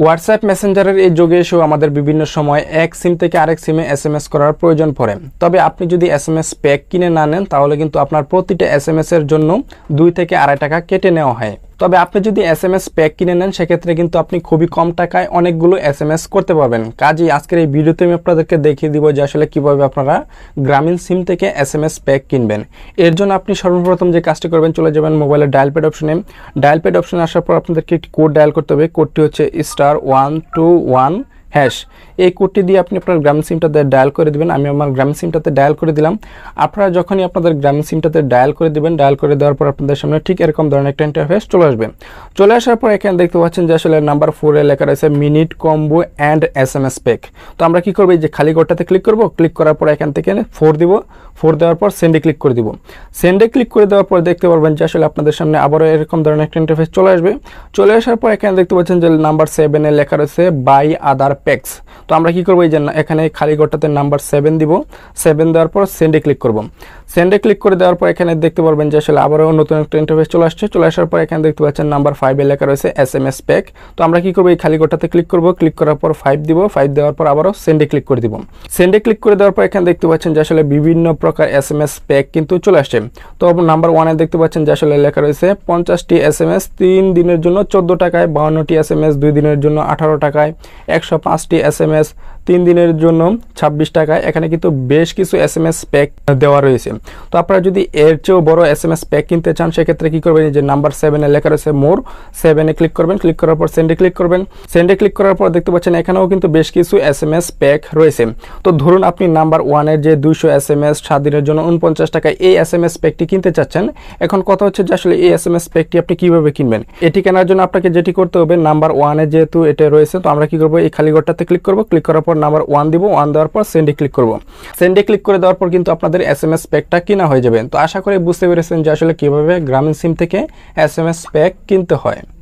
WhatsApp মেসেঞ্জারের এই যুগে এসেও আমাদের বিভিন্ন সময় এক সিম থেকে আরেক সিমে এসএমএস করার প্রয়োজন পড়ে। তবে আপনি যদি এসএমএস প্যাক কিনে না নেন তাহলে কিন্তু আপনার প্রতিটা এসএমএস এর জন্য 2 থেকে 2.5 টাকা কেটে নেওয়া হয়। তবে আপনি যদি এসএমএস প্যাক কিনে নেন সেক্ষেত্রে কিন্তু আপনি খুবই কম টাকায় অনেকগুলো এসএমএস করতে পারবেন। কাজেই আজকের এই ভিডিওতে আমি আপনাদেরকে দেখিয়ে দিব যে আসলে কিভাবে আপনারা গ্রামীণ সিম থেকে এসএমএস প্যাক কিনবেন। এর জন্য আপনি সর্বপ্রথম যে কাজটি করবেন, চলে যাবেন মোবাইলের ডায়াল প্যাড অপশনে। ডায়াল প্যাড অপশনে আসার পর আপনাদেরকে একটি কোড ডায়াল করতে হবে। কোডটি হচ্ছে *121#। এই কোডটি দিয়ে আপনি আপনার গ্রামীণ সিমটাতে ডায়াল করে দিবেন। আমি আমার গ্রামীণ সিমটাতে ডায়াল করে দিলাম। আপনারা যখনই আপনাদের গ্রামীণ সিমটাতে ডায়াল করে দিবেন, ডায়াল করে দেওয়ার পর আপনাদের সামনে ঠিক এরকম ধরনের একটা ইন্টারফেস চলে আসবে। চলে আসার পর এখানে দেখতে পাচ্ছেন যে আসলে নাম্বার 4 এ লেখা রয়েছে minute combo and SMS pack. তো আমরা কি করব, এই যে খালি ঘরটাতে ক্লিক করব। ক্লিক করার পর এখান থেকে 4 দিব। 4 দেওয়ার পর সেন্ডে ক্লিক করে দিব। সেন্ডে ক্লিক করে দেওয়ার পর দেখতে পারবেন যে আসলে আপনাদের সামনে আবারও এরকম ধরনের একটা ইন্টারফেস চলে আসবে। চলে আসার পর এখানে দেখতে পাচ্ছেন যে নাম্বার 7 এ লেখা রয়েছে বাই আদার প্যাকস। তো আমরা কি করব, এই যে এখানে খালি ঘরটাতে নাম্বার 7 দিব। 7 দেওয়ার পর সেন্ডে ক্লিক করব। সেন্ডে ক্লিক করে দেওয়ার পর এখানে দেখতে পারবেন যে আসলে আবারও নতুন একটা ইন্টারফেস চলে আসছে। চলে আসার পর এখানে দেখতে পাচ্ছেন নাম্বার 5 এ লেখা রয়েছে এসএমএস প্যাক। তো আমরা কি করব, এই খালি ঘরটাতে ক্লিক করব। ক্লিক করার পর 5 দিব। 5 দেওয়ার পর আবারও সেন্ডে ক্লিক করে দিব। সেন্ডে ক্লিক করে দেওয়ার পর এখানে দেখতে পাচ্ছেন যে আসলে বিভিন্ন প্রকার এসএমএস প্যাক কিন্তু চলে আসছে। তো নাম্বার 1 এ দেখতে পাচ্ছেন যে আসলে লেখা রয়েছে 50টি এসএমএস 3 দিনের জন্য 14 টাকায়, 52টি এসএমএস 2 দিনের জন্য 18 টাকায়, 105টি এসএমএস 3 দিনের জন্য 26 টাকায়। এখানে কিন্তু বেশ কিছু এসএমএস প্যাক দেওয়া রয়েছে। তো আপনারা যদি এর চেয়েও বড় এসএমএস প্যাক কিনতে চান সেক্ষেত্রে কি করবেন, যে নাম্বার 7 এ লেখা রয়েছে মোর। 7 এ ক্লিক করবেন। ক্লিক করার পর সেন্ডে ক্লিক করবেন। সেন্ডে ক্লিক করার পর দেখতে পাচ্ছেন এখানেও কিন্তু বেশ কিছু এসএমএস প্যাক রয়েছে। তো ধরুন আপনি নাম্বার 1 এর যে 200 এসএমএস 7 দিনের জন্য 49 টাকায় এই এসএমএস প্যাকটি কিনতে চাচ্ছেন। এখন কথা হচ্ছে যে আসলে এই এসএমএস প্যাকটি আপনি কিভাবে কিনবেন। এটি কেনার জন্য আপনাকে যেটি করতে হবে, নাম্বার 1 এ যেহেতু এটা রয়েছে, তো আমরা কি করব, এই খালি ঘরটাতে ক্লিক করব। ক্লিক করার পর নাম্বার 1 দিব। 1 দেওয়ার পর সেন্ডে ক্লিক করব। সেন্ডে ক্লিক করে দেওয়ার পর কিন্তু আপনাদের এসএমএস প্যাকটা কিনা হয়ে যাবে। তো আশা করি বুঝতে পেরেছেন যে আসলে কিভাবে গ্রামীণ সিম থেকে এসএমএস প্যাক কিনতে হয়।